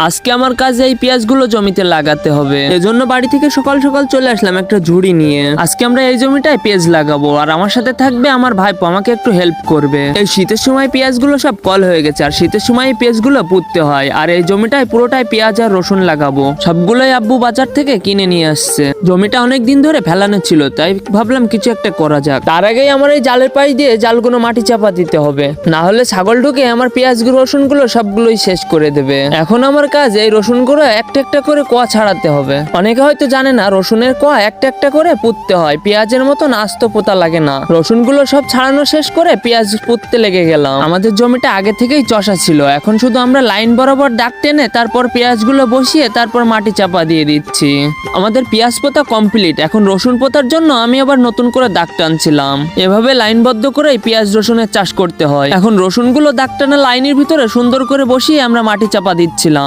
আজকে আমার কাজে এই পেঁয়াজগুলো জমিতে লাগাতে হবে, এজন্য বাড়ি থেকে সকাল সকাল চলে আসলাম একটা ঝুড়ি নিয়ে। আজকে আমরা এই জমিটায় পেঁয়াজ লাগাবো, আর আমার সাথে থাকবে আমার ভাইপো, আমাকে একটু হেল্প করবে। এই শীতের সময় পেঁয়াজগুলো সব কল হয়ে গেছে, আর শীতের সময় এই পেঁয়াজগুলো পুঁততে হয়। আর এই জমিটায় পুরোটাই পেঁয়াজ আর রসুন লাগাবো। সবগুলোই আব্বু বাজার থেকে কিনে নিয়ে আসছে। জমিটা অনেক দিন ধরে ফেলানো ছিল, তাই ভাবলাম কিছু একটা করা যাক। তার আগেই আমার এই জালের পাশ দিয়ে জালগুলো মাটি চাপা দিতে হবে, না হলে ছাগল ঢুকে আমার পেঁয়াজ রসুনগুলো সবগুলোই শেষ করে দেবে। এখন আমার কাজ এই রসুনগুলো একটা একটা করে কোয়া ছাড়াতে হবে। অনেকে হয়তো জানে না, রসুনের কোয়া একটা একটা করে পুঁততে হয়, পেঁয়াজের মতন আস্ত পোতা লাগে না। রসুনগুলো সব ছাড়ানো শেষ করে পেঁয়াজ পুঁততে লেগে গেলাম। আমাদের জমিটা আগে থেকেই চষা ছিল, এখন শুধু আমরা লাইন বরাবর দাগ টেনে তারপর পেঁয়াজগুলো বসিয়ে তারপর মাটি চাপা দিয়ে দিচ্ছি। আমাদের পেঁয়াজ পোতা কমপ্লিট, এখন রসুন পোতার জন্য আমি আবার নতুন করে দাগ টানছিলাম। এভাবে লাইনবদ্ধ করেই পেঁয়াজ রসুনের চাষ করতে হয়। এখন রসুনগুলো দাগ টানা লাইনের ভিতরে সুন্দর করে বসিয়ে আমরা মাটি চাপা দিচ্ছিলাম।